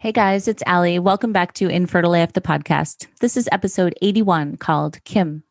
Hey guys, it's Allie. Welcome back to Infertile AF, the podcast. This is episode 81 called Kim.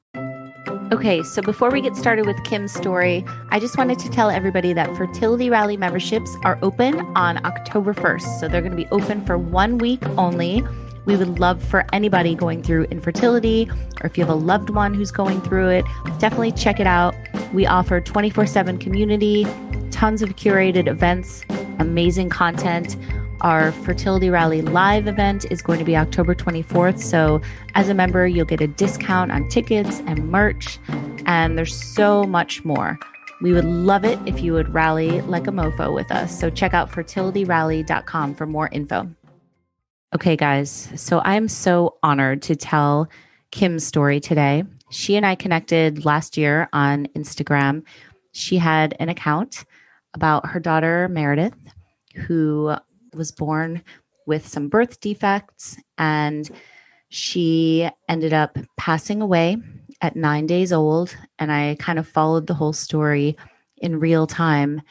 Okay, so before we get started with Kim's story, I just wanted to tell everybody that Fertility Rally memberships are open on October 1st. So they're going to be open for 1 week only. We would love for anybody going through infertility, or if you have a loved one who's going through it, definitely check it out. We offer 24/7 community, tons of curated events, amazing content. Our Fertility Rally live event is going to be October 24th. So as a member, you'll get a discount on tickets and merch, and there's so much more. We would love it if you would rally like a mofo with us. So check out fertilityrally.com for more info. Okay, guys. So I'm so honored to tell Kim's story today. She and I connected last year on Instagram. She had an account about her daughter, Meredith, who was born with some birth defects, and she ended up passing away at 9 days old. And I kind of followed the whole story in real time.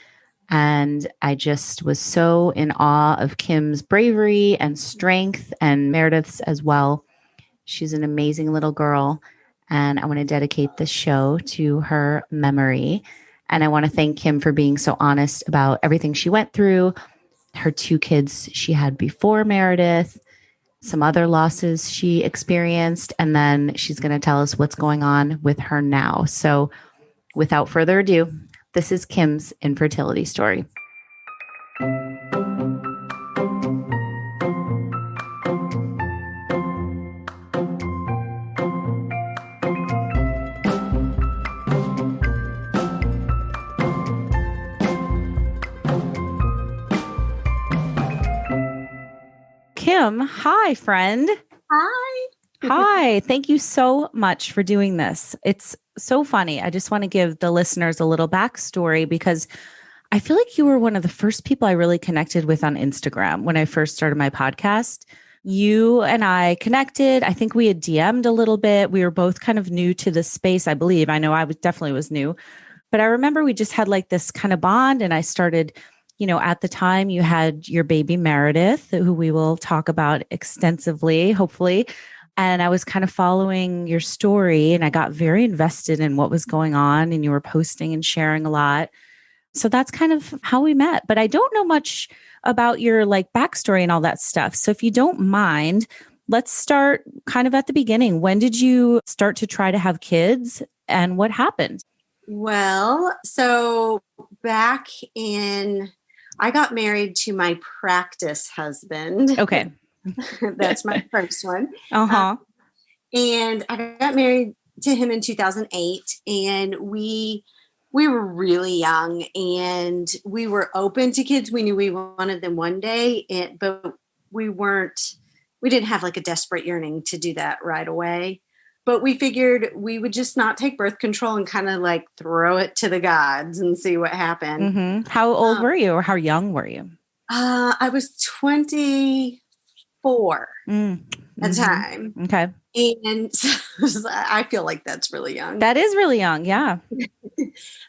And I just was so in awe of Kim's bravery and strength, and Meredith's as well. She's an amazing little girl. And I want to dedicate this show to her memory. And I want to thank Kim for being so honest about everything she went through, her 2 kids she had before Meredith, some other losses she experienced, and then she's going to tell us what's going on with her now. So without further ado, this is Kim's infertility story. Kim, hi, friend. Hi. Hi. Thank you so much for doing this. It's so funny. I just want to give the listeners a little backstory because I feel like you were one of the first people I really connected with on Instagram when I first started my podcast. You and I connected. I think we had DM'd a little bit. We were both kind of new to this space, I believe. I know I definitely was new, but I remember we just had like this kind of bond, and I started, at the time you had your baby Meredith, who we will talk about extensively, hopefully. And I was kind of following your story, and I got very invested in what was going on, and you were posting and sharing a lot. So that's kind of how we met. But I don't know much about your backstory and all that stuff. So if you don't mind, let's start kind of at the beginning. When did you start to try to have kids, and what happened? Well, so I got married to my practice husband. Okay. That's my first one. Uh-huh. And I got married to him in 2008, and we were really young, and we were open to kids. We knew we wanted them one day, but we didn't have a desperate yearning to do that right away. But we figured we would just not take birth control and kind of throw it to the gods and see what happened. Mm-hmm. How old were you, or how young were you? I was 24 at the time. Okay. And I feel like that's really young. That is really young. Yeah.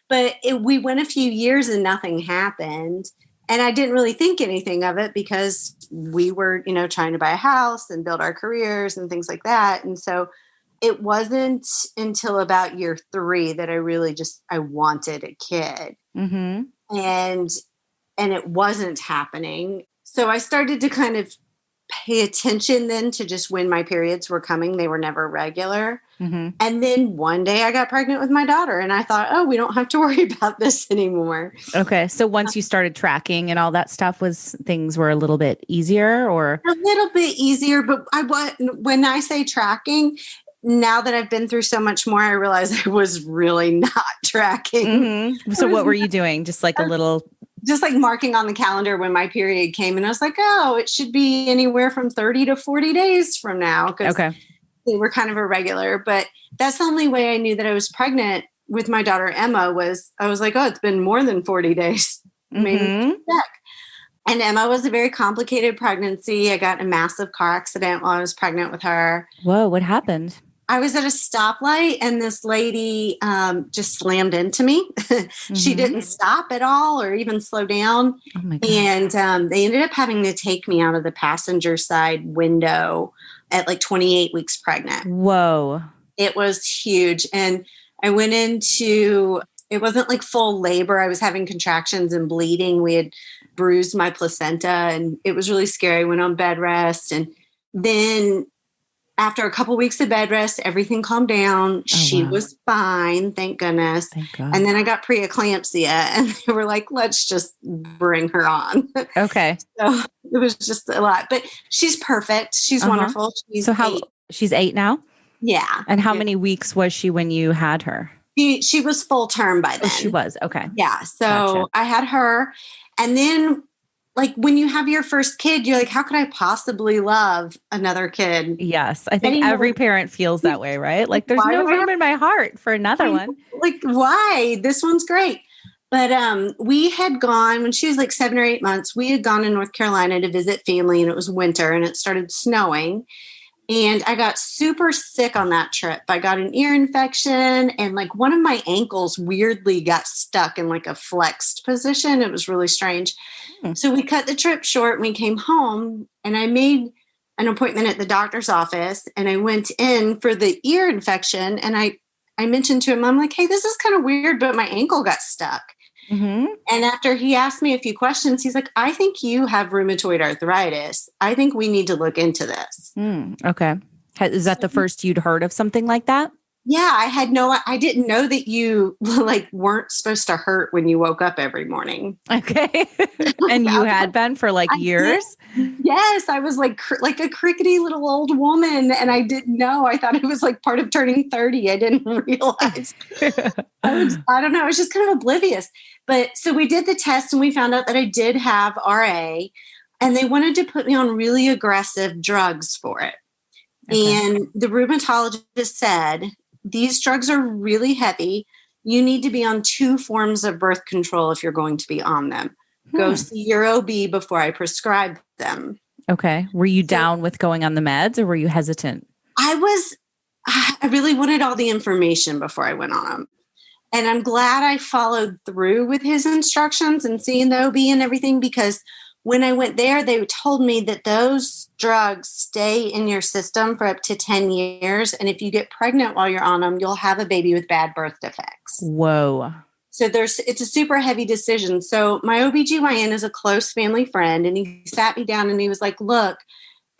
But we went a few years and nothing happened. And I didn't really think anything of it because we were, trying to buy a house and build our careers and things like that. And so it wasn't until about year 3 that I really I wanted a kid. Mm-hmm. And it wasn't happening. So I started to kind of pay attention then to just when my periods were coming. They were never regular. Mm-hmm. And then one day I got pregnant with my daughter, and I thought, oh, we don't have to worry about this anymore. Okay. So once you started tracking and all that stuff, things were a little bit easier, or? A little bit easier, but when I say tracking, now that I've been through so much more, I realize I was really not tracking. Mm-hmm. So what were you doing? Just a little... Just marking on the calendar when my period came. And I was like, oh, it should be anywhere from 30 to 40 days from now. Okay. They were kind of irregular. But that's the only way I knew that I was pregnant with my daughter, Emma, was I was like, oh, it's been more than 40 days. Maybe check. And Emma was a very complicated pregnancy. I got in a massive car accident while I was pregnant with her. Whoa, what happened? I was at a stoplight and this lady just slammed into me. She didn't stop at all or even slow down. Oh my God. And they ended up having to take me out of the passenger side window at like 28 weeks pregnant. Whoa. It was huge. And I went into, it wasn't like full labor. I was having contractions and bleeding. We had bruised my placenta and it was really scary. I went on bed rest. And then after a couple weeks of bed rest, everything calmed down. She was fine, thank goodness. Thank God. And then I got preeclampsia, and they were like, "Let's just bring her on." Okay. So it was just a lot, but she's perfect. She's wonderful. She's 8. She's 8 now? Yeah. And how many weeks was she when you had her? She was full term by then. Oh, she was. Okay. Yeah. So Gotcha. I had her, and then like when you have your first kid, you're like, how could I possibly love another kid? Yes. I think every parent feels that way, right? Like there's no room in my heart for another one. Like, why? This one's great. But we had gone when she was like 7 or 8 months, we had gone to North Carolina to visit family, and it was winter and it started snowing. And I got super sick on that trip. I got an ear infection, and like one of my ankles weirdly got stuck in like a flexed position. It was really strange. So we cut the trip short and we came home, and I made an appointment at the doctor's office, and I went in for the ear infection. And I mentioned to him, I'm like, hey, this is kind of weird, but my ankle got stuck. And after he asked me a few questions, he's like, I think you have rheumatoid arthritis. I think we need to look into this. Okay. Is that the first you'd heard of something like that? Yeah, I didn't know that you like weren't supposed to hurt when you woke up every morning. Okay. And you had been for like years? Yes. I was like a crickety little old woman, and I didn't know. I thought it was like part of turning 30. I didn't realize. I don't know. I was just kind of oblivious. But so we did the test and we found out that I did have RA, and they wanted to put me on really aggressive drugs for it. Okay. And the rheumatologist said, these drugs are really heavy. You need to be on 2 forms of birth control if you're going to be on them. Go see your OB before I prescribe them. Okay. Were you down with going on the meds, or were you hesitant? I really wanted all the information before I went on them. And I'm glad I followed through with his instructions and seeing the OB and everything, because when I went there, they told me that those drugs stay in your system for up to 10 years. And if you get pregnant while you're on them, you'll have a baby with bad birth defects. Whoa. So it's a super heavy decision. So my OBGYN is a close family friend, and he sat me down and he was like, look,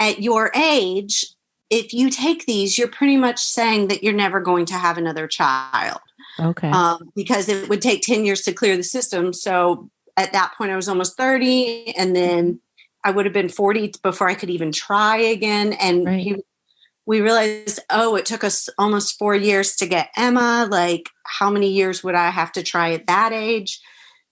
at your age, if you take these, you're pretty much saying that you're never going to have another child. Okay. Because it would take 10 years to clear the system. So at that point, I was almost 30, and then I would have been 40 before I could even try again. And we realized, it took us almost 4 years to get Emma. Like, how many years would I have to try at that age?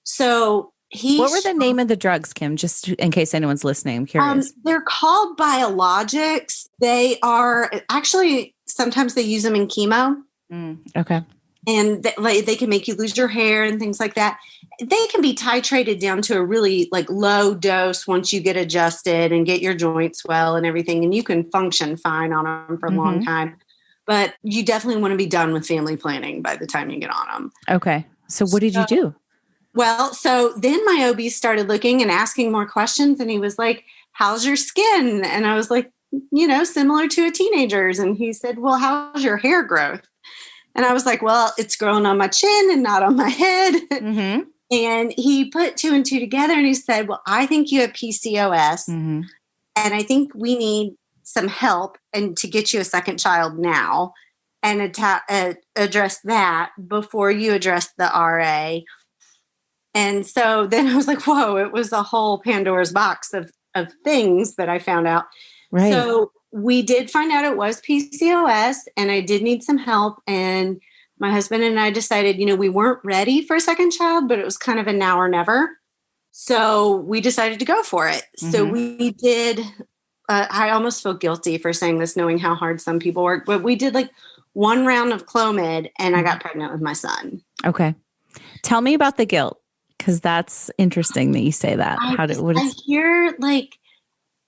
So what were the name of the drugs, Kim? Just in case anyone's listening, I'm curious. They're called biologics. They are actually, sometimes they use them in chemo. Okay. And they can make you lose your hair and things like that. They can be titrated down to a really like low dose once you get adjusted and get your joints well and everything. And you can function fine on them for a long time. But you definitely want to be done with family planning by the time you get on them. Okay. So what did you do? Well, so then my OB started looking and asking more questions. And he was like, how's your skin? And I was like, similar to a teenager's. And he said, well, how's your hair growth? And I was like, well, it's growing on my chin and not on my head. And he put 2 and 2 together, and he said, well, I think you have PCOS. And I think we need some help and to get you a second child now and address that before you address the RA. And so then I was like, whoa, it was a whole Pandora's box of things that I found out. Right. So we did find out it was PCOS, and I did need some help. And my husband and I decided, we weren't ready for a second child, but it was kind of a now or never. So we decided to go for it. So we did, I almost feel guilty for saying this, knowing how hard some people work, but we did like 1 round of Clomid, and I got pregnant with my son. Okay. Tell me about the guilt, because that's interesting that you say that. I hear like,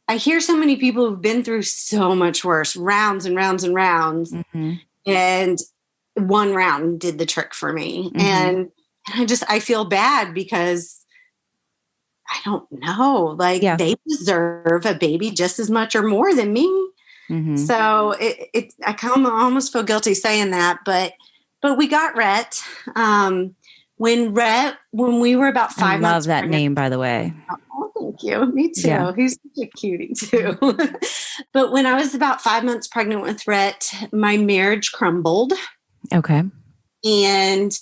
I hear so many people who've been through so much worse, rounds and rounds and rounds. Mm-hmm. And one round did the trick for me. Mm-hmm. And I feel bad because I don't know, like they deserve a baby just as much or more than me. Mm-hmm. So I almost feel guilty saying that, but we got Rhett. When we were about 5 months. I love that pregnant, name, by the way. Oh, thank you. Me too. Yeah. He's such a cutie too. But when I was about 5 months pregnant with Rhett, my marriage crumbled. Okay. And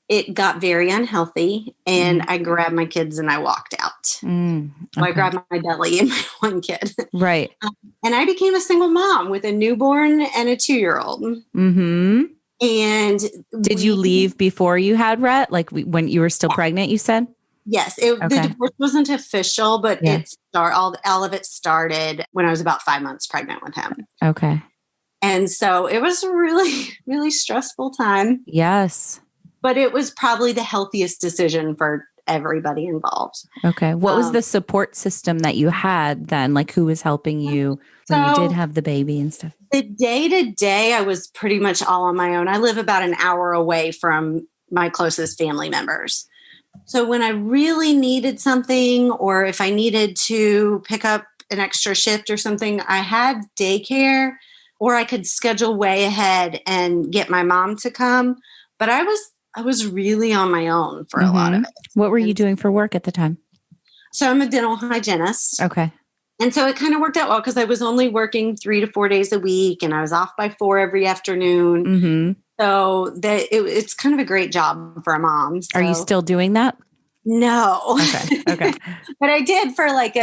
it got very unhealthy. And I grabbed my kids and I walked out. So I grabbed my belly and my one kid. Right. And I became a single mom with a newborn and a 2-year-old. Mm-hmm. And did you leave before you had Rhett? Like when you were still pregnant, you said? Yes. The divorce wasn't official, but all of it started when I was about 5 months pregnant with him. Okay. And so it was a really, really stressful time. Yes. But it was probably the healthiest decision for everybody involved. Okay. What was the support system that you had then? Like who was helping you when you did have the baby and stuff? The day to day, I was pretty much all on my own. I live about an hour away from my closest family members. So when I really needed something, or if I needed to pick up an extra shift or something, I had daycare, or I could schedule way ahead and get my mom to come. But I was really on my own for a lot of it. What were you doing for work at the time? So I'm a dental hygienist. Okay. And so it kind of worked out well because I was only working 3 to 4 days a week and I was off by 4 every afternoon. Mm-hmm. So it's kind of a great job for a mom. So. Are you still doing that? No. Okay. But I did for like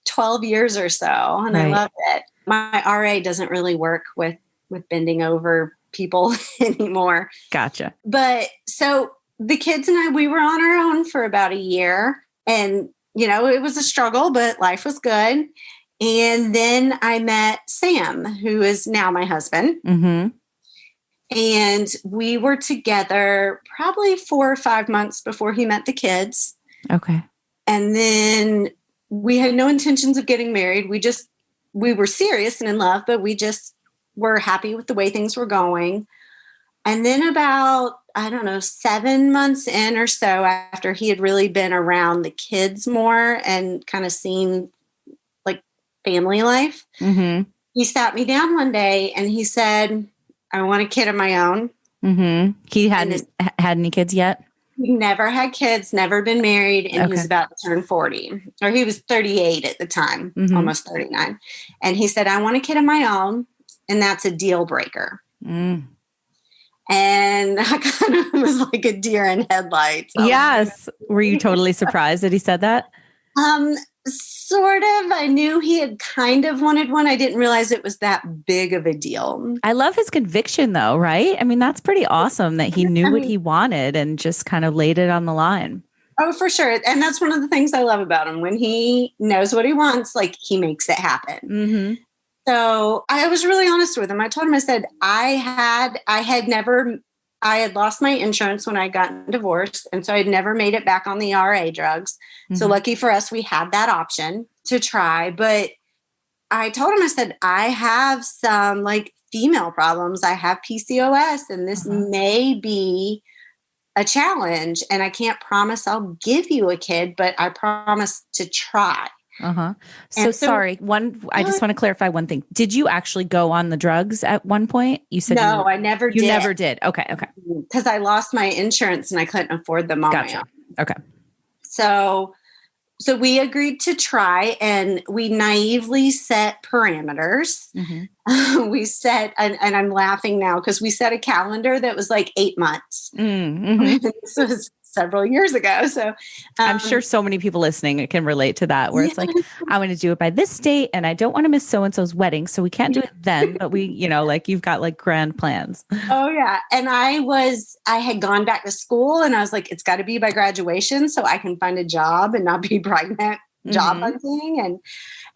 12 years or so and I loved it. My RA doesn't really work with bending over people anymore. Gotcha. But so the kids and we were on our own for about a year and it was a struggle, but life was good. And then I met Sam, who is now my husband. Mm-hmm. And we were together probably 4 or 5 months before he met the kids. Okay. And then we had no intentions of getting married. We were serious and in love, but we just were happy with the way things were going. And then about, 7 months in or so after he had really been around the kids more and kind of seen like family life, he sat me down one day and he said, I want a kid of my own. Mm-hmm. He hadn't had any kids yet? He never had kids, never been married, and he was about to turn 40. Or he was 38 at the time, almost 39. And he said, I want a kid of my own, and that's a deal breaker. Mm. And I kind of was like a deer in headlights. Yes. Were you totally surprised that he said that? Sort of. I knew he had kind of wanted one. I didn't realize it was that big of a deal. I love his conviction though, right? I mean, that's pretty awesome that he knew what he wanted and just kind of laid it on the line. Oh, for sure. And that's one of the things I love about him. When he knows what he wants, like he makes it happen. Mm-hmm. So I was really honest with him. I told him, I said, I had lost my insurance when I got divorced. And so I'd never made it back on the RA drugs. Mm-hmm. So lucky for us, we had that option to try. But I told him, I said, I have some like female problems. I have PCOS and this may be a challenge. And I can't promise I'll give you a kid, but I promise to try. Uh-huh. So sorry, I just want to clarify one thing. Did you actually go on the drugs at one point? You said no, I never did. You never did. Okay. Because I lost my insurance and I couldn't afford them on my own. Okay. So we agreed to try and we naively set parameters. Mm-hmm. We set, and I'm laughing now because we set a calendar that was like 8 months. Mm-hmm. This was several years ago. So I'm sure so many people listening can relate to that, where it's like, I want to do it by this date and I don't want to miss so-and-so's wedding. So we can't do it then, but we, like you've got like grand plans. Oh yeah. And I had gone back to school and I was like, it's got to be by graduation so I can find a job and not be pregnant, job hunting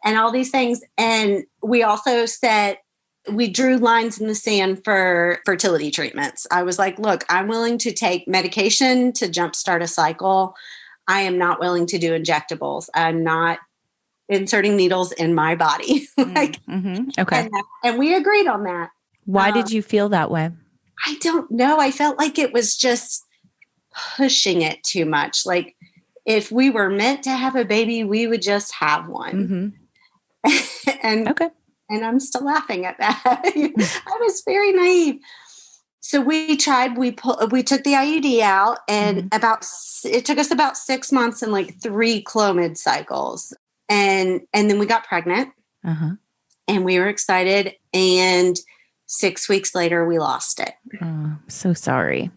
and all these things. And we also we drew lines in the sand for fertility treatments. I was like, look, I'm willing to take medication to jumpstart a cycle. I am not willing to do injectables. inserting needles in my body. Like, Okay. and we agreed on that. Why did you feel that way? I don't know. I felt like it was just pushing it too much. Like if we were meant to have a baby, we would just have one. And I'm still laughing at that. I was very naive. So we tried, we took the IUD out, and it took us about 6 months and like 3 Clomid cycles. And then we got pregnant and we were excited. And 6 weeks later, we lost it. Oh, so sorry.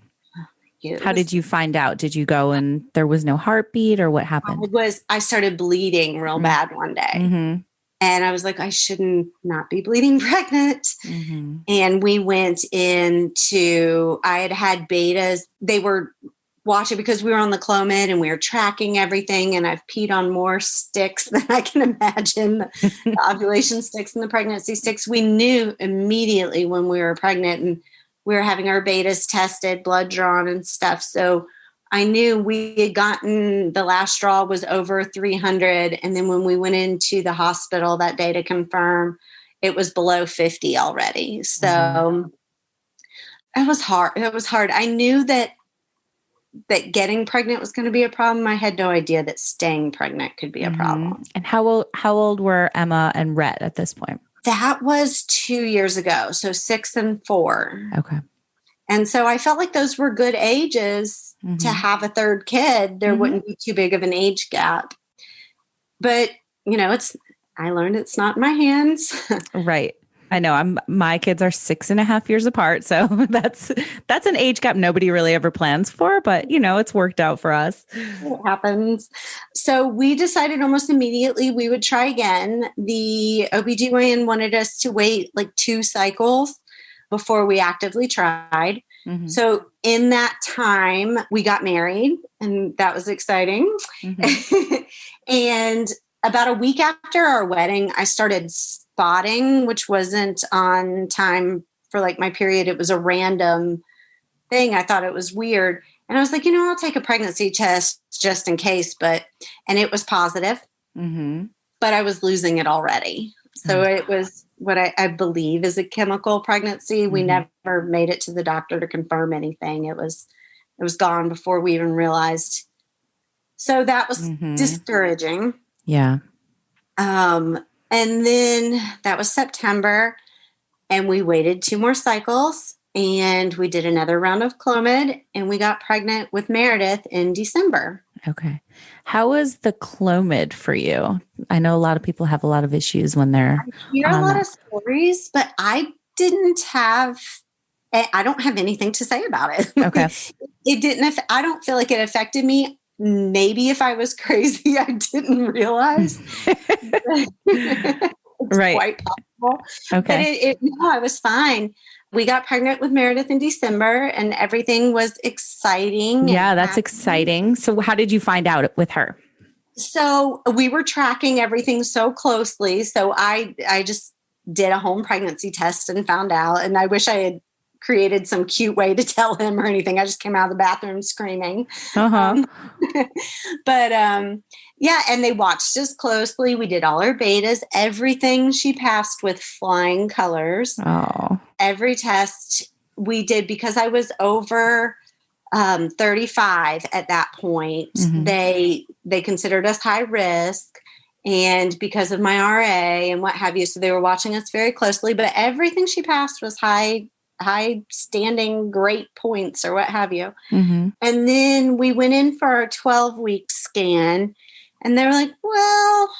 How did you find out? Did you go and there was no heartbeat, or what happened? I started bleeding real bad one day. And I was like, I shouldn't not be bleeding pregnant. And we went into, I had betas. They were watching because we were on the Clomid and we were tracking everything. And I've peed on more sticks than I can imagine. The ovulation sticks and the pregnancy sticks. We knew immediately when we were pregnant, and we were having our betas tested, blood drawn and stuff. So I knew we had gotten, the last straw was over 300. And then when we went into the hospital that day to confirm, it was below 50 already. So it was hard. It was hard. I knew that getting pregnant was going to be a problem. I had no idea that staying pregnant could be a problem. And how old were Emma and Rhett at this point? That was 2 years ago. So 6 and 4. Okay. And so I felt like those were good ages to have a third kid. There wouldn't be too big of an age gap. But, I learned it's not in my hands. Right. I know my kids are 6.5 years apart. So that's an age gap nobody really ever plans for, but it's worked out for us. It happens. So we decided almost immediately we would try again. The OBGYN wanted us to wait like 2 cycles before we actively tried. So in that time, we got married, and that was exciting. And about a week after our wedding, I started spotting, which wasn't on time for like my period. It was a random thing. I thought it was weird. And I was like, I'll take a pregnancy test just in case. And it was positive, but I was losing it already. So it was what I believe is a chemical pregnancy. We never made it to the doctor to confirm anything. It was gone before we even realized. So that was discouraging. Yeah. And then that was September, and we waited 2 more cycles, and we did another round of Clomid, and we got pregnant with Meredith in December. Okay. How was the Clomid for you? I know a lot of people have a lot of issues when they're I hear a lot of stories, but I don't have anything to say about it. Okay. It didn't, I don't feel like it affected me. Maybe if I was crazy, I didn't realize. It's right. Quite possible. Okay. But no, I was fine. We got pregnant with Meredith in December, and everything was exciting. Yeah, that's exciting. So how did you find out with her? So we were tracking everything so closely. So I just did a home pregnancy test and found out. And I wish I had created some cute way to tell him or anything. I just came out of the bathroom screaming. Yeah, and they watched us closely. We did all our betas. Everything she passed with flying colors. Oh. Every test we did, because I was over 35 at that point. They considered us high risk, and because of my RA and what have you. So they were watching us very closely, but everything she passed was high standing, great points or what have you. And then we went in for our 12-week scan, and they were like, well,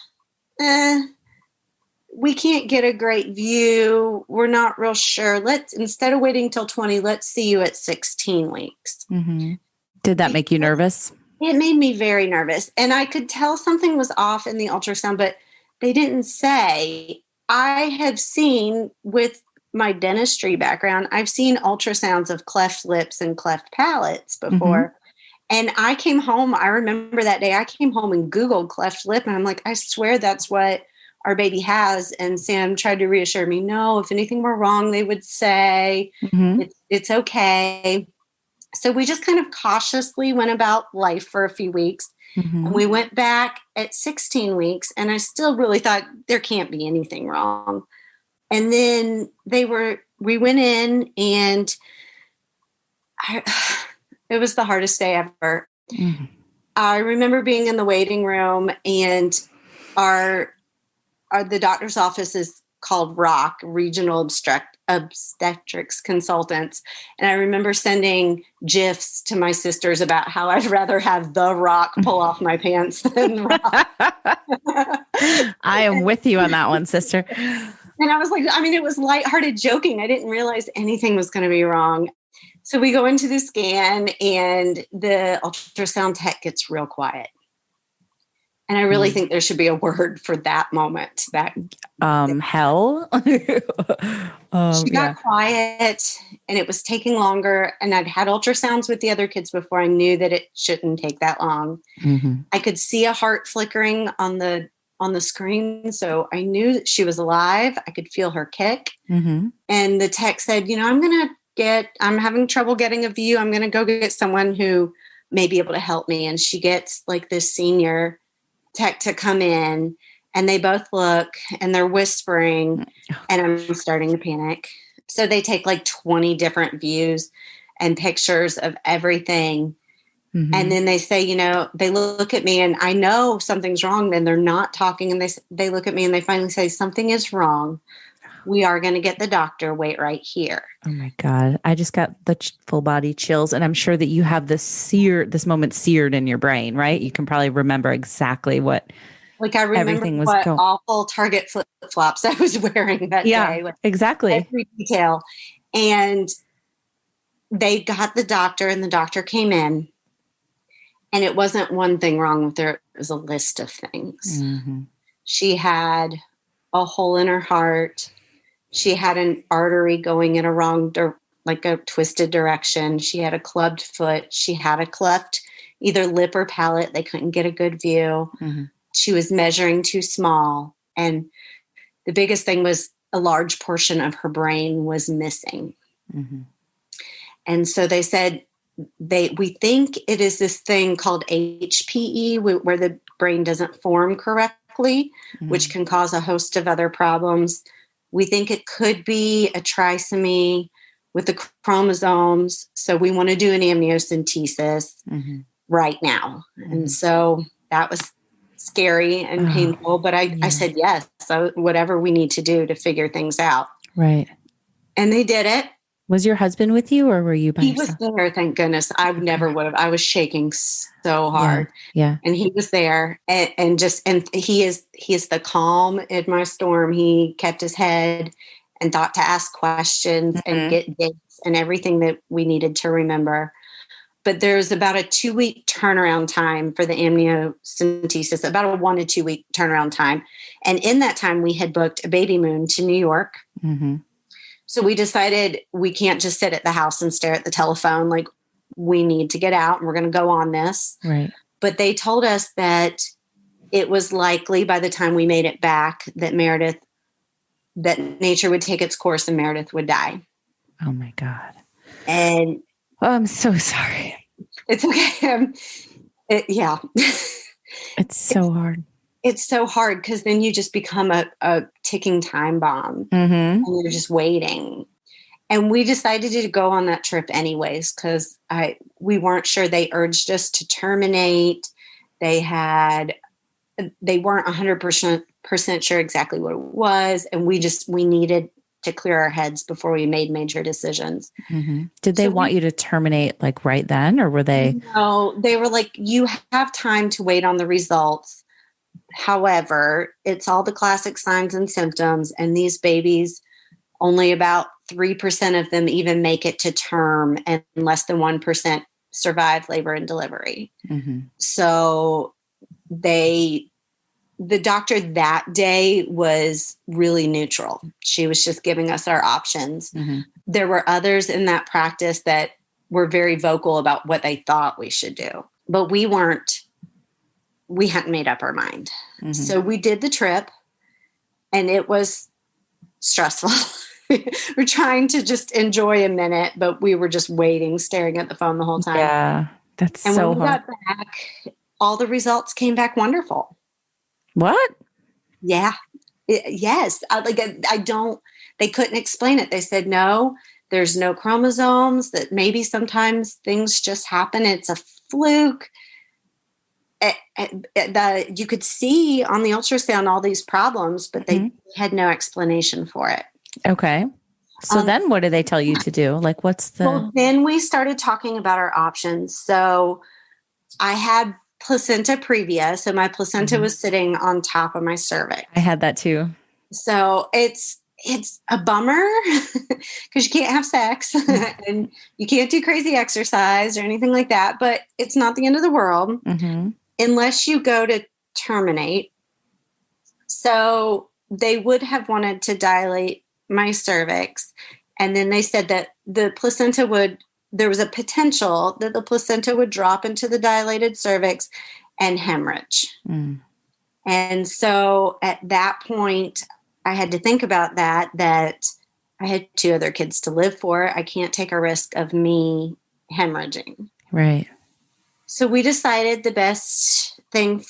we can't get a great view. We're not real sure. Instead of waiting till 20, let's see you at 16 weeks. Did that make you nervous? It made me very nervous. And I could tell something was off in the ultrasound, but they didn't say. I have seen, with my dentistry background, I've seen ultrasounds of cleft lips and cleft palates before. And I came home, I remember that day, I came home and Googled cleft lip, and I'm like, I swear that's what our baby has. And Sam tried to reassure me, no, if anything were wrong, they would say it's okay. So we just kind of cautiously went about life for a few weeks. Mm-hmm. And we went back at 16 weeks, and I still really thought there can't be anything wrong. And then we went in, and it was the hardest day ever. Mm-hmm. I remember being in the waiting room, and the doctor's office is called ROC, Regional Obstetrics Consultants. And I remember sending GIFs to my sisters about how I'd rather have the ROC pull off my pants than ROC. I am with you on that one, sister. And I was like, it was lighthearted joking. I didn't realize anything was going to be wrong. So we go into the scan, and the ultrasound tech gets real quiet. And I really think there should be a word for that moment. Hell. She got quiet, and it was taking longer. And I'd had ultrasounds with the other kids before. I knew that it shouldn't take that long. Mm-hmm. I could see a heart flickering on the screen, so I knew that she was alive. I could feel her kick. Mm-hmm. And the tech said, I'm having trouble getting a view. I'm going to go get someone who may be able to help me. And she gets like this senior tech to come in, and they both look, and they're whispering, and I'm starting to panic. So they take like 20 different views and pictures of everything. Mm-hmm. And then they say, they look at me, and I know something's wrong. Then they're not talking, and they look at me, and they finally say, something is wrong. We are going to get the doctor. Wait right here. Oh my God. I just got the full body chills, and I'm sure that you have this moment seared in your brain, right? You can probably remember exactly what I remember what awful Target flip-flops I was wearing that day. Yeah, exactly. Every detail. And they got the doctor, and the doctor came in, and it wasn't one thing wrong with her. It was a list of things. Mm-hmm. She had a hole in her heart. She had an artery going in a twisted direction. She had a clubbed foot. She had a cleft, either lip or palate. They couldn't get a good view. Mm-hmm. She was measuring too small. And the biggest thing was a large portion of her brain was missing. Mm-hmm. And so they said, we think it is this thing called HPE, where the brain doesn't form correctly, mm-hmm. which can cause a host of other problems. We think it could be a trisomy with the chromosomes. So we want to do an amniocentesis mm-hmm. right now. Mm-hmm. And so that was scary and painful, but I said yes. So whatever we need to do to figure things out. Right. And they did it. Was your husband with you, or were you by yourself? He was there, thank goodness. I never would have. I was shaking so hard. Yeah. And he was there, and he is the calm in my storm. He kept his head and thought to ask questions mm-hmm. and get dates and everything that we needed to remember. But there's about a 2-week turnaround time for the amniocentesis, about a 1 to 2 week turnaround time. And in that time, we had booked a baby moon to New York. Mm-hmm. So we decided we can't just sit at the house and stare at the telephone. Like, we need to get out, and we're going to go on this. Right. But they told us that it was likely by the time we made it back that nature would take its course and Meredith would die. Oh my God. And I'm so sorry. It's okay. Yeah. It's so hard. It's so hard because then you just become a ticking time bomb mm-hmm. and you're just waiting. And we decided to go on that trip anyways because we weren't sure. They urged us to terminate. They weren't 100% sure exactly what it was. And we needed to clear our heads before we made major decisions. Mm-hmm. Did they want you to terminate like right then, or were they? No, they were like, you have time to wait on the results. However, it's all the classic signs and symptoms, and these babies, only about 3% of them even make it to term, and less than 1% survive labor and delivery. Mm-hmm. So the doctor that day was really neutral. She was just giving us our options. Mm-hmm. There were others in that practice that were very vocal about what they thought we should do, but we hadn't made up our mind. Mm-hmm. So we did the trip, and it was stressful. We're trying to just enjoy a minute, but we were just waiting, staring at the phone the whole time. Yeah, that's and so when we hard. got back, all the results came back wonderful. What? Yeah. Yes. They couldn't explain it. They said, no, there's no chromosomes, that maybe sometimes things just happen. It's a fluke. You could see on the ultrasound all these problems, but they had no explanation for it. Okay. So then what do they tell you to do? Like, Well, then we started talking about our options. So I had placenta previa. So my placenta was sitting on top of my cervix. I had that too. So it's a bummer because you can't have sex and you can't do crazy exercise or anything like that, but it's not the end of the world unless you go to terminate. So they would have wanted to dilate my cervix. And then they said that there was a potential that the placenta would drop into the dilated cervix and hemorrhage. And so at that point, I had to think about that I had 2 other kids to live for. I can't take a risk of me hemorrhaging. Right. So we decided the best thing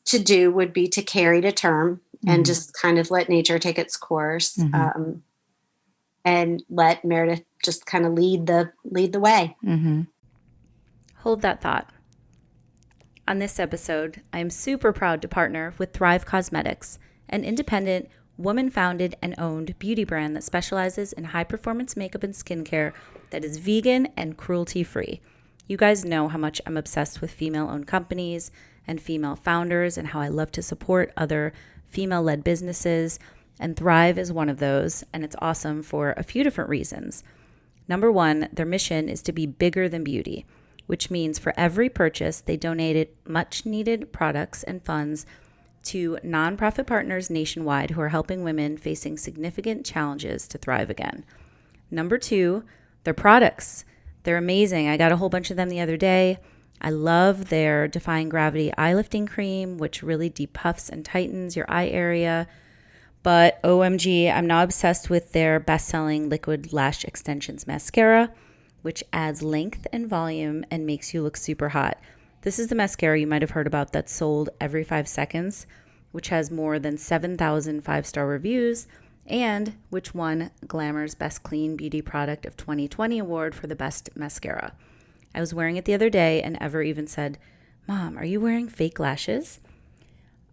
to do would be to carry to term and just kind of let nature take its course, and let Meredith just kind of lead the way. Hold that thought. On this episode, I am super proud to partner with Thrive Cosmetics, an independent, woman-founded and owned beauty brand that specializes in high-performance makeup and skincare that is vegan and cruelty-free. You guys know how much I'm obsessed with female-owned companies and female founders and how I love to support other female-led businesses, and Thrive is one of those, and it's awesome for a few different reasons. Number 1, their mission is to be bigger than beauty, which means for every purchase, they donated much-needed products and funds to nonprofit partners nationwide who are helping women facing significant challenges to thrive again. Number 2, their products. They're amazing. I got a whole bunch of them the other day. I love their Defying Gravity Eye Lifting Cream, which really depuffs and tightens your eye area. But OMG, I'm now obsessed with their best-selling Liquid Lash Extensions Mascara, which adds length and volume and makes you look super hot. This is the mascara you might have heard about that's sold every 5 seconds, which has more than 7,000 5-star reviews, and which won Glamour's Best Clean Beauty Product of 2020 award for the best mascara. I was wearing it the other day, and Ever even said, "Mom, are you wearing fake lashes?"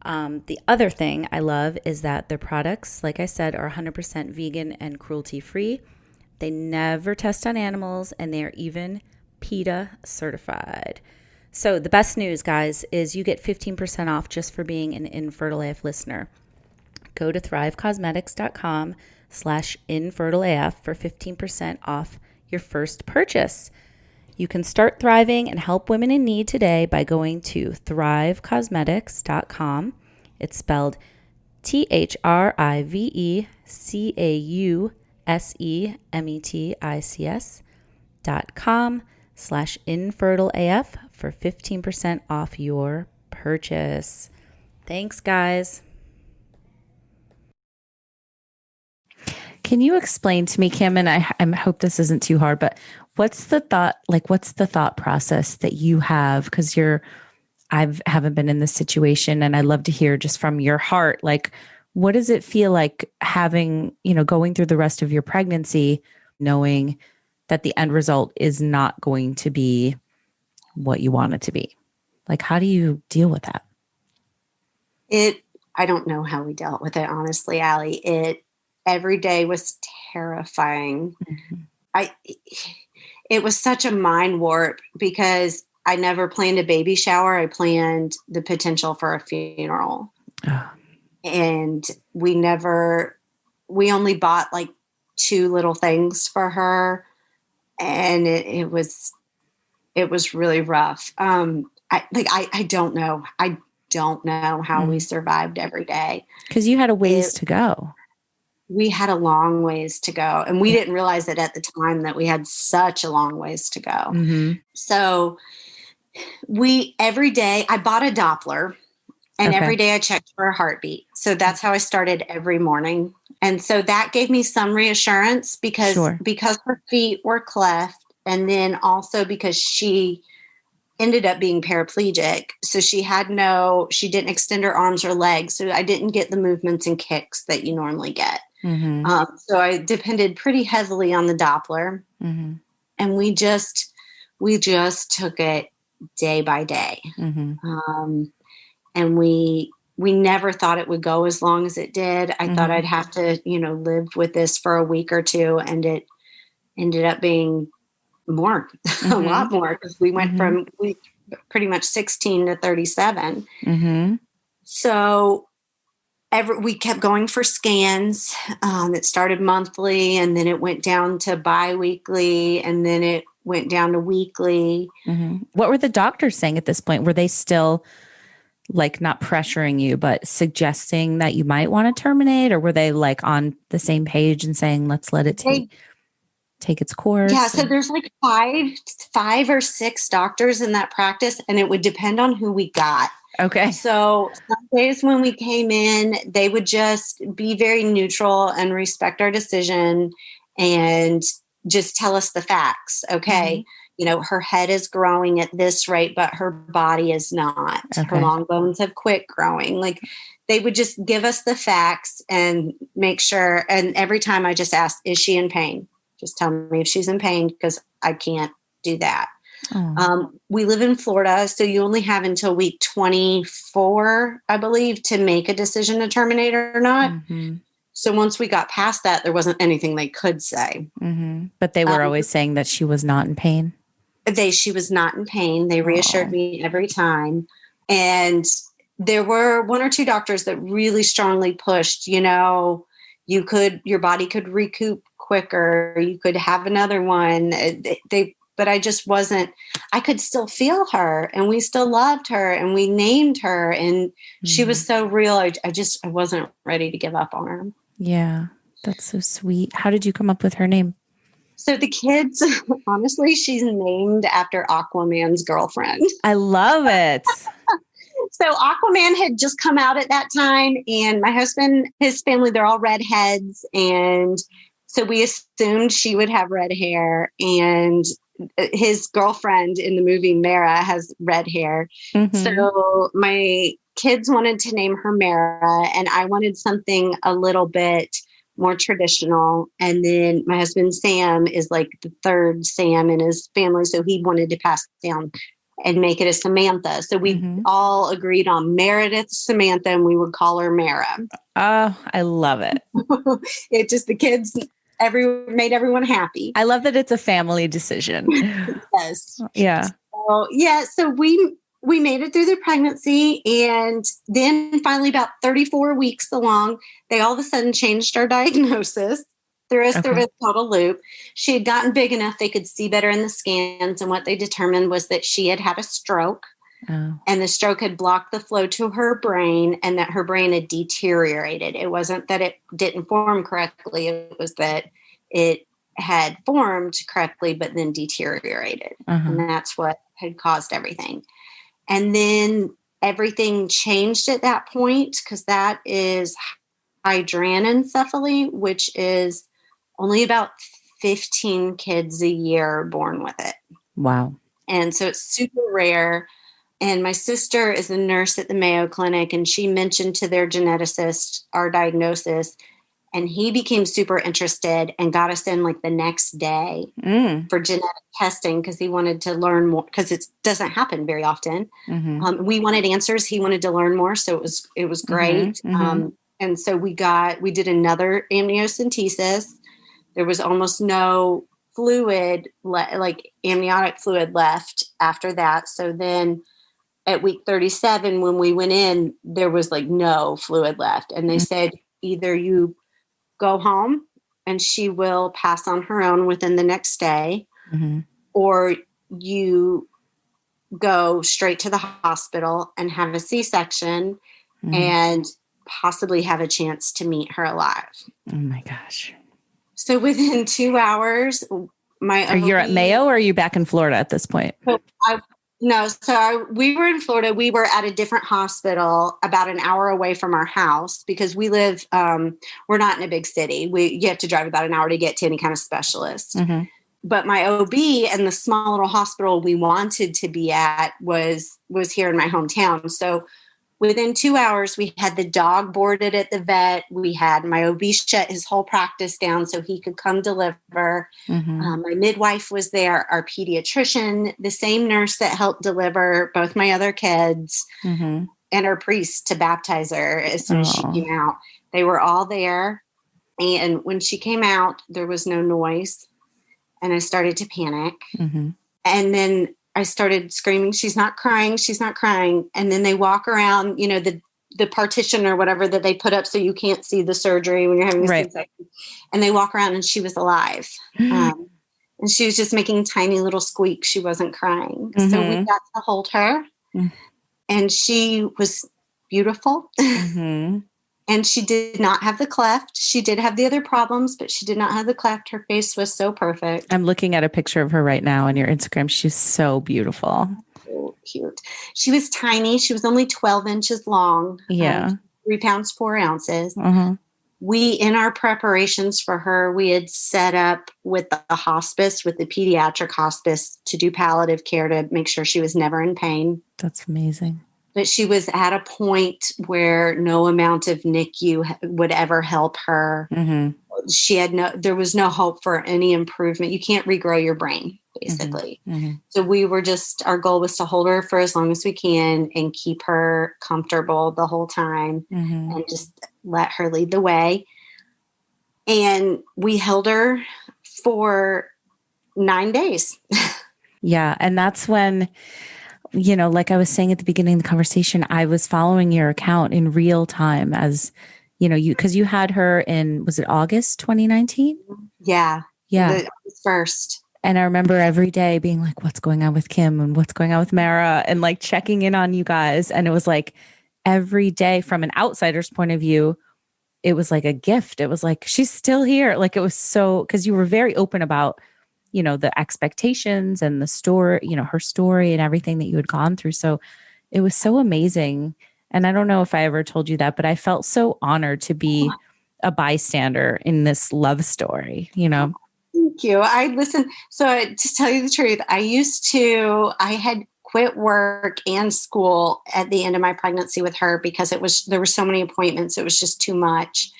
The other thing I love is that their products, like I said, are 100% vegan and cruelty-free. They never test on animals, and they are even PETA certified. So the best news, guys, is you get 15% off just for being an Infertile AF listener. Go to thrivecosmetics.com/InfertileAF for 15% off your first purchase. You can start thriving and help women in need today by going to thrivecosmetics.com. It's spelled THRIVECAUSEMETICS.com/InfertileAF for 15% off your purchase. Thanks, guys. Can you explain to me, Kim, and I hope this isn't too hard, but what's the thought process that you have? Because I haven't been in this situation, and I'd love to hear just from your heart, like, what does it feel like having, going through the rest of your pregnancy, knowing that the end result is not going to be what you want it to be? Like, how do you deal with that? I don't know how we dealt with it, honestly, Allie. Every day was terrifying. It was such a mind warp because I never planned a baby shower. I planned the potential for a funeral. And we only bought like 2 little things for her. And it was really rough. I don't know. I don't know how we survived every day. Because you had a ways to go. We had a long ways to go. And we didn't realize it at the time that we had such a long ways to go. So every day I bought a Doppler, and every day I checked for a heartbeat. So that's how I started every morning. And so that gave me some reassurance because her feet were cleft. And then also because she ended up being paraplegic. So she didn't extend her arms or legs. So I didn't get the movements and kicks that you normally get. Mm-hmm. So I depended pretty heavily on the Doppler. Mm-hmm. And we just took it day by day. Mm-hmm. And we never thought it would go as long as it did. I Mm-hmm. thought I'd have to, live with this for a week or two. And it ended up being more, Mm-hmm. a lot more, because we went Mm-hmm. from pretty much 16 to 37. Mm-hmm. So we kept going for scans. It started monthly, and then it went down to biweekly, and then it went down to weekly. Mm-hmm. What were the doctors saying at this point? Were they still like not pressuring you, but suggesting that you might want to terminate, or were they like on the same page and saying, let's let it take its course? Yeah. So there's like five or six doctors in that practice, and it would depend on who we got. Okay. So some days when we came in, they would just be very neutral and respect our decision and just tell us the facts. Okay. Mm-hmm. Her head is growing at this rate, but her body is not. Okay. Her long bones have quit growing. Like, they would just give us the facts and make sure. And every time I just asked, is she in pain? Just tell me if she's in pain, because I can't do that. We live in Florida, so you only have until week 24, I believe, to make a decision to terminate or not. Mm-hmm. So once we got past that, there wasn't anything they could say. Mm-hmm. But they were always saying that she was not in pain. She was not in pain. They reassured me every time. And there were one or two doctors that really strongly pushed, your body could recoup quicker. You could have another one. But I just wasn't, I could still feel her, and we still loved her, and we named her, and she was so real. I wasn't ready to give up on her. Yeah. That's so sweet. How did you come up with her name? So the kids, honestly, she's named after Aquaman's girlfriend. I love it. So Aquaman had just come out at that time, and my husband, his family, they're all redheads. And so we assumed she would have red hair, and his girlfriend in the movie Mara has red hair. Mm-hmm. So my kids wanted to name her Mara, and I wanted something a little bit more traditional. And then my husband Sam is like the third Sam in his family, so he wanted to pass down and make it a Samantha. So we all agreed on Meredith Samantha, and we would call her Mara. Oh, I love it. It just, the kids made everyone happy. I love that it's a family decision. Yes. Yeah. So we made it through the pregnancy, and then finally, about 34 weeks along, they all of a sudden changed our diagnosis. Threw us through a total loop. She had gotten big enough they could see better in the scans, and what they determined was that she had had a stroke. Oh. And the stroke had blocked the flow to her brain, and that her brain had deteriorated. It wasn't that it didn't form correctly. It was that it had formed correctly, but then deteriorated. And that's what had caused everything. And then everything changed at that point, because that is hydranencephaly, which is only about 15 kids a year born with it. Wow. And so it's super rare. And my sister is a nurse at the Mayo Clinic, and she mentioned to their geneticist our diagnosis, and he became super interested and got us in like the next day for genetic testing, because he wanted to learn more, because it doesn't happen very often. We wanted answers. He wanted to learn more. So it was great. And so we did another amniocentesis. There was almost no fluid, like amniotic fluid left after that. So then at week 37, when we went in, there was like no fluid left. And they said, either you go home and she will pass on her own within the next day, or you go straight to the hospital and have a C-section and possibly have a chance to meet her alive. Oh my gosh. So within 2 hours, you're at Mayo, or are you back in Florida at this point? We were in Florida. We were at a different hospital about an hour away from our house, because we live, we're not in a big city. You have to drive about an hour to get to any kind of specialist. but my OB and the small little hospital we wanted to be at was here in my hometown. So within 2 hours, we had the dog boarded at the vet. We had my OB shut his whole practice down so he could come deliver. My midwife was there, our pediatrician, the same nurse that helped deliver both my other kids, and our priest to baptize her as soon as she came out. They were all there. And when she came out, there was no noise. And I started to panic. And then I started screaming, she's not crying, she's not crying. And then they walk around, you know, the partition or whatever that they put up so you can't see the surgery when you're having a C-section. And they walk around and she was alive. And she was just making tiny little squeaks. She wasn't crying. So we got to hold her. And she was beautiful. And she did not have the cleft. She did have the other problems, but she did not have the cleft. Her face was so perfect. I'm looking at a picture of her right now on your Instagram. She's so beautiful. So cute. She was tiny. She was only 12 inches long. 3 pounds, 4 ounces. We, in our preparations for her, we had set up with the hospice, with the pediatric hospice, to do palliative care to make sure she was never in pain. That's amazing. But she was at a point where no amount of NICU would ever help her. There was no hope for any improvement. You can't regrow your brain, basically. So our goal was to hold her for as long as we can and keep her comfortable the whole time and just let her lead the way. And we held her for 9 days. Yeah. And that's when, you know, like I was saying at the beginning of the conversation, I was following your account in real time as, you know, because you had her in, was it August 2019? Yeah. The first. And I remember every day being like, what's going on with Kim and what's going on with Mara, and like checking in on you guys. And it was like every day from an outsider's point of view, it was like a gift. It was like, she's still here. Like it was so, because you were very open about, you know, the expectations and the story, you know, her story and everything that you had gone through. So it was so amazing. And I don't know if I ever told you that, but I felt so honored to be a bystander in this love story, you know? Thank you. So to tell you the truth, I had quit work and school at the end of my pregnancy with her because there were so many appointments. It was just too much.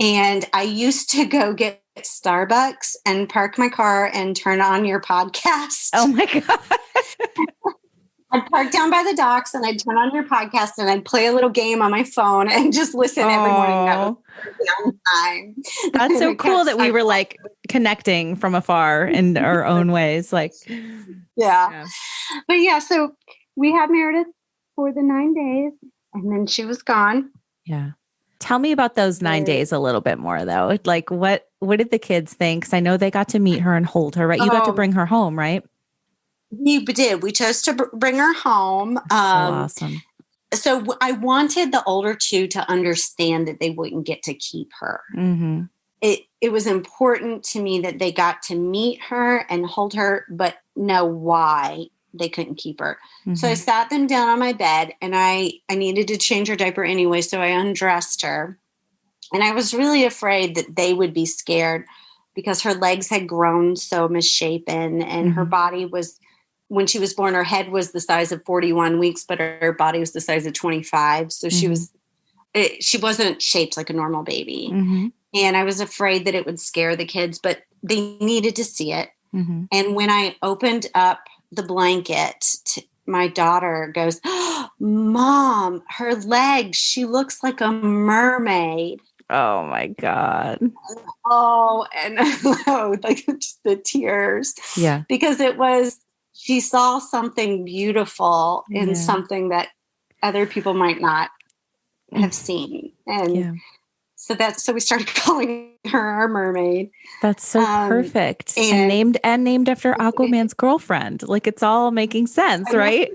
And I used to go get Starbucks and park my car and turn on your podcast. Oh my God. I'd park down by the docks and I'd turn on your podcast and I'd play a little game on my phone and just listen every morning. That was the time. That's so cool that we were like connecting from afar in our own ways. Like, yeah. But yeah, so we had Meredith for the 9 days and then she was gone. Yeah. Tell me about those 9 days a little bit more, though. Like, what did the kids think? Because I know they got to meet her and hold her, right? You got to bring her home, right? We did. We chose to bring her home. So awesome. So I wanted the older two to understand that they wouldn't get to keep her. It was important to me that they got to meet her and hold her, but know why they couldn't keep her. So I sat them down on my bed and I needed to change her diaper anyway. So I undressed her and I was really afraid that they would be scared because her legs had grown so misshapen and her body was, when she was born, her head was the size of 41 weeks, but her body was the size of 25. So she wasn't shaped like a normal baby. And I was afraid that it would scare the kids, but they needed to see it. And when I opened up the blanket, my daughter goes, oh, Mom, her legs, she looks like a mermaid. Oh my God. Oh, and like just the tears. Yeah. Because she saw something beautiful in something that other people might not have seen. And so we started calling her our mermaid. That's so perfect. And named after Aquaman's girlfriend. Like it's all making sense, right?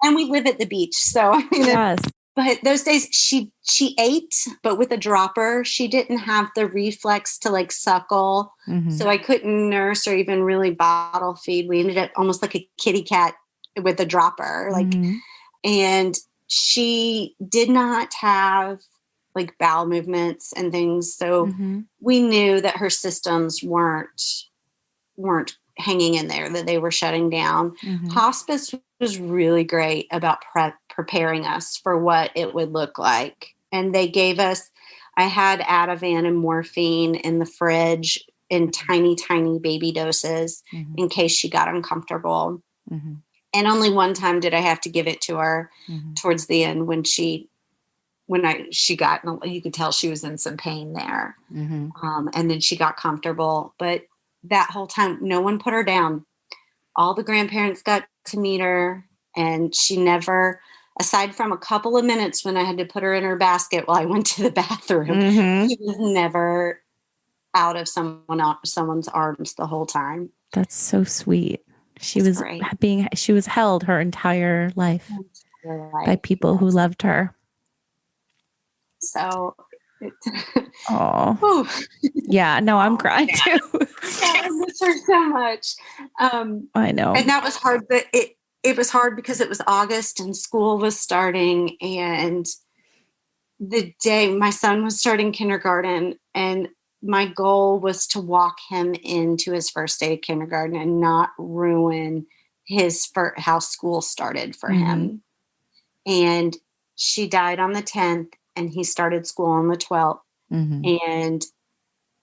And we live at the beach. So I mean, yes. But those days she ate, but with a dropper. She didn't have the reflex to like suckle. So I couldn't nurse or even really bottle feed. We ended up almost like a kitty cat with a dropper. And she did not have like bowel movements and things. So we knew that her systems weren't weren't hanging in there, that they were shutting down. Hospice was really great about preparing us for what it would look like. And they gave us, I had Ativan and morphine in the fridge in tiny, tiny baby doses in case she got uncomfortable. And only one time did I have to give it to her towards the end when she got, you could tell she was in some pain there. And then she got comfortable. But that whole time, no one put her down. All the grandparents got to meet her, and she never, aside from a couple of minutes when I had to put her in her basket while I went to the bathroom, she was never out of someone's arms the whole time. That's so sweet. She was held her entire life by people who loved her. So, oh, yeah, no, I'm crying too. I miss her so much. I know. And that was hard, but it was hard because it was August and school was starting, and the day my son was starting kindergarten, and my goal was to walk him into his first day of kindergarten and not ruin how school started for him. And she died on the 10th, and he started school on the 12th. And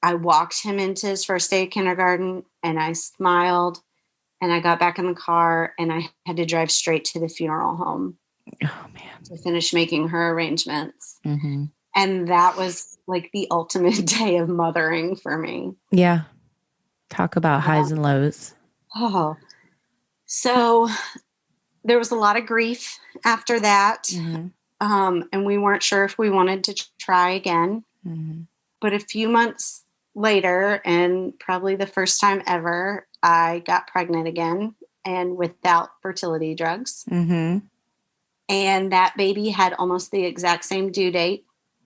I walked him into his first day of kindergarten, and I smiled, and I got back in the car, and I had to drive straight to the funeral home to finish making her arrangements. And that was like the ultimate day of mothering for me. Yeah. Talk about highs and lows. Oh, so there was a lot of grief after that. And we weren't sure if we wanted to try again. But a few months later, and probably the first time ever, I got pregnant again, and without fertility drugs. And that baby had almost the exact same due date,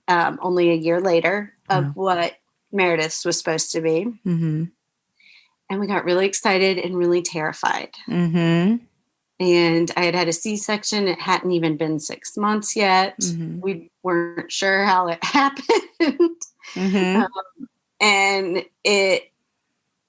only a year later of what Meredith's was supposed to be. And we got really excited and really terrified. And I had a C-section. It hadn't even been 6 months yet. We weren't sure how it happened. And it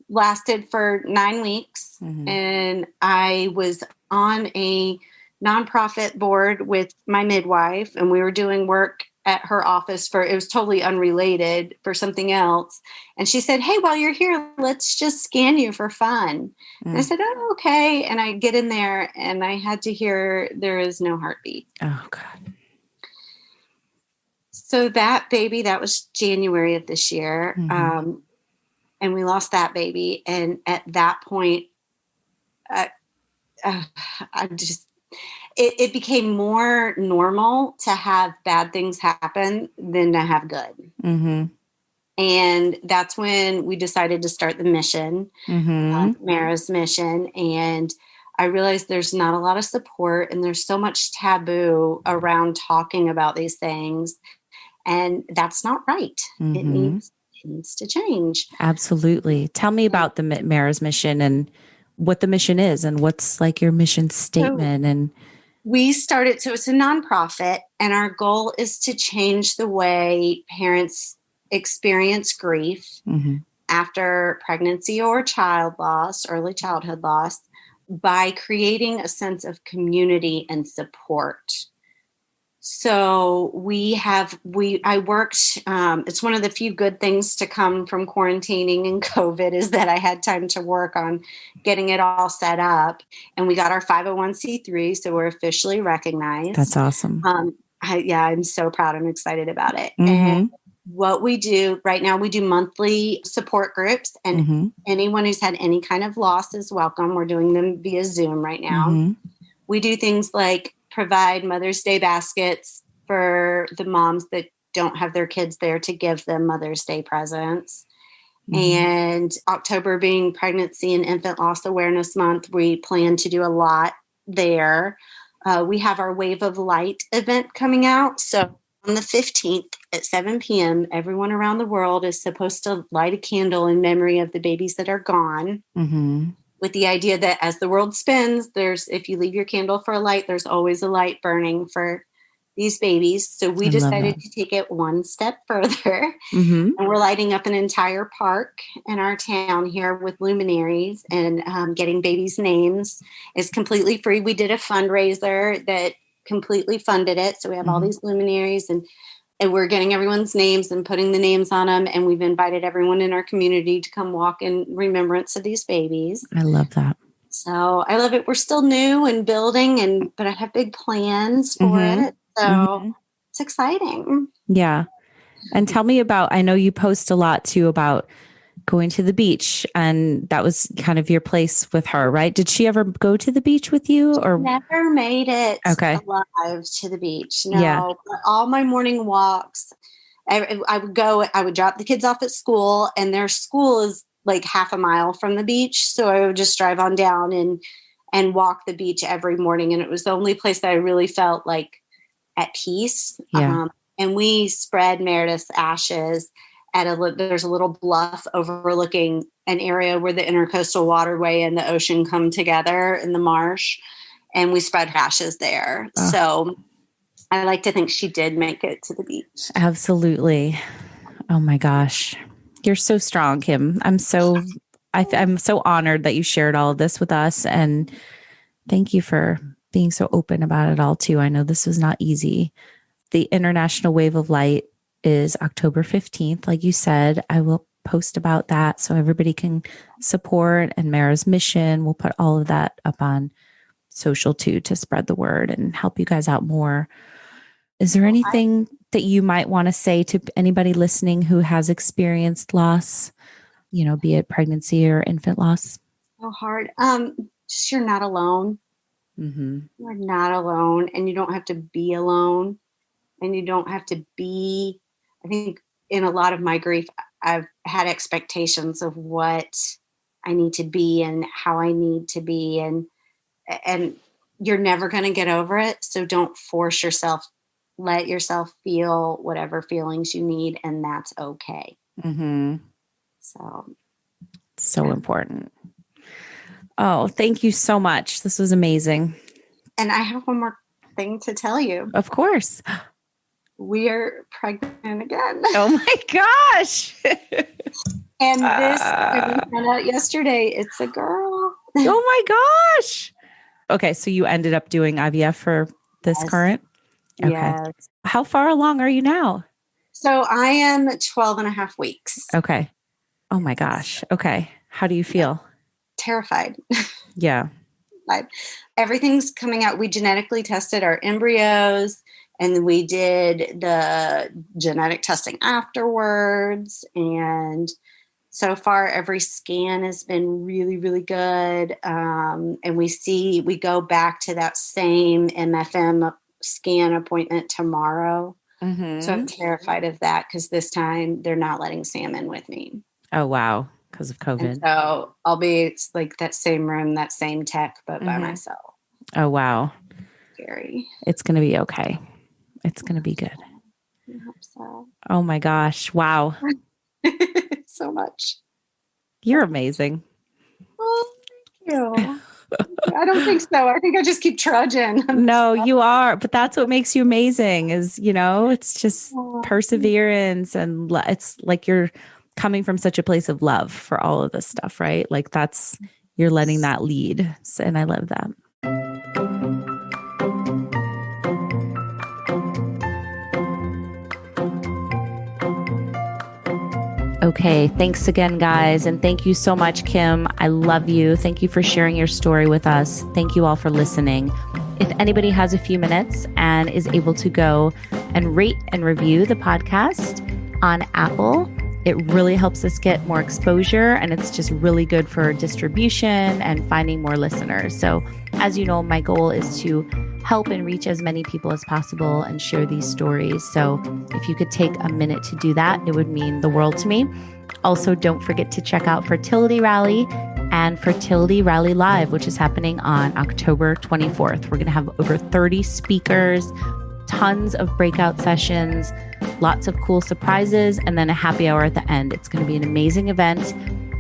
lasted for 9 weeks. And I was on a nonprofit board with my midwife, and we were doing work at her office it was totally unrelated, for something else. And she said, "Hey, while you're here, let's just scan you for fun." And I said, "Oh, okay." And I get in there, and I had to hear there is no heartbeat. Oh, God. So that baby, that was January of this year. And we lost that baby. And at that point, it became more normal to have bad things happen than to have good. And that's when we decided to start the mission, Mara's mission. And I realized there's not a lot of support, and there's so much taboo around talking about these things. And that's not right. It needs to change. Absolutely. Tell me about the Mara's mission and what the mission is, and what's like your mission statement. And we started, so it's a nonprofit, and our goal is to change the way parents experience grief after pregnancy or child loss, early childhood loss, by creating a sense of community and support. So I worked, it's one of the few good things to come from quarantining and COVID, is that I had time to work on getting it all set up, and we got our 501c3. So we're officially recognized. That's awesome. I'm so proud. I'm excited about it. And what we do right now, we do monthly support groups, and anyone who's had any kind of loss is welcome. We're doing them via Zoom right now. We do things like provide Mother's Day baskets for the moms that don't have their kids there to give them Mother's Day presents. And October being Pregnancy and Infant Loss Awareness Month, we plan to do a lot there. We have our Wave of Light event coming out. So on the 15th at 7 p.m., everyone around the world is supposed to light a candle in memory of the babies that are gone. With the idea that as the world spins, if you leave your candle for a light, there's always a light burning for these babies. So we decided to take it one step further. And we're lighting up an entire park in our town here with luminaries and getting babies' names. It's completely free. We did a fundraiser that completely funded it. So we have all these luminaries and we're getting everyone's names and putting the names on them. And we've invited everyone in our community to come walk in remembrance of these babies. I love that. So I love it. We're still new and building, but I have big plans for it. So it's exciting. Yeah. And tell me about, I know you post a lot too about going to the beach, and that was kind of your place with her, right? Did she ever go to the beach with you, or never made it alive to the beach? No, but all my morning walks, I would drop the kids off at school, and their school is like half a mile from the beach. So I would just drive on down and walk the beach every morning. And it was the only place that I really felt like at peace. Yeah. And we spread Meredith's ashes there's a little bluff overlooking an area where the intercoastal waterway and the ocean come together in the marsh. And we spread ashes there. So I like to think she did make it to the beach. Absolutely. Oh my gosh. You're so strong, Kim. I'm so honored that you shared all of this with us. And thank you for being so open about it all too. I know this was not easy. The International Wave of Light is October 15th. Like you said, I will post about that so everybody can support, and Mara's mission. We'll put all of that up on social too, to spread the word and help you guys out more. Is there anything that you might want to say to anybody listening who has experienced loss, be it pregnancy or infant loss? So hard. Just you're not alone. You're not alone, and you don't have to be alone, and you don't have to be. I think in a lot of my grief, I've had expectations of what I need to be and how I need to be, and you're never going to get over it. So don't force yourself. Let yourself feel whatever feelings you need, and that's okay. So important. Oh, thank you so much. This was amazing. And I have one more thing to tell you. Of course. We're pregnant again. Oh my gosh. And I found out yesterday, it's a girl. Oh my gosh. Okay. So you ended up doing IVF for this current? Okay. Yes. How far along are you now? So I am 12 and a half weeks. Okay. Oh my gosh. Okay. How do you feel? Terrified. Yeah. Everything's coming out. We genetically tested our embryos, and we did the genetic testing afterwards. And so far, every scan has been really, really good. And we go back to that same MFM scan appointment tomorrow. So I'm terrified of that, because this time they're not letting Sam in with me. Oh, wow. Because of COVID. And so I'll be like that same room, that same tech, but by myself. Oh, wow. Scary. It's going to be okay. It's going to be good. I hope so. Oh my gosh. Wow. So much. You're amazing. Oh, thank you. I don't think so. I think I just keep trudging. No, you are. But that's what makes you amazing is, it's just perseverance. And it's like you're coming from such a place of love for all of this stuff, right? Like you're letting that lead. And I love that. Okay. Thanks again, guys. And thank you so much, Kim. I love you. Thank you for sharing your story with us. Thank you all for listening. If anybody has a few minutes and is able to go and rate and review the podcast on Apple, it really helps us get more exposure, and it's just really good for distribution and finding more listeners. So as you know, my goal is to help and reach as many people as possible and share these stories. So if you could take a minute to do that, it would mean the world to me. Also, don't forget to check out Fertility Rally and Fertility Rally Live, which is happening on October 24th. We're going to have over 30 speakers, tons of breakout sessions, lots of cool surprises, and then a happy hour at the end. It's going to be an amazing event,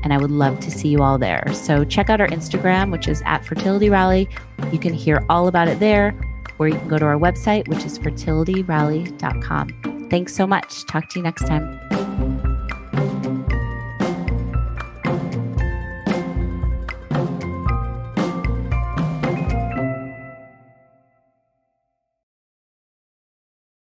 and I would love to see you all there. So check out our Instagram, which is @Fertility Rally. You can hear all about it there. or you can go to our website, which is fertilityrally.com. Thanks so much. Talk to you next time.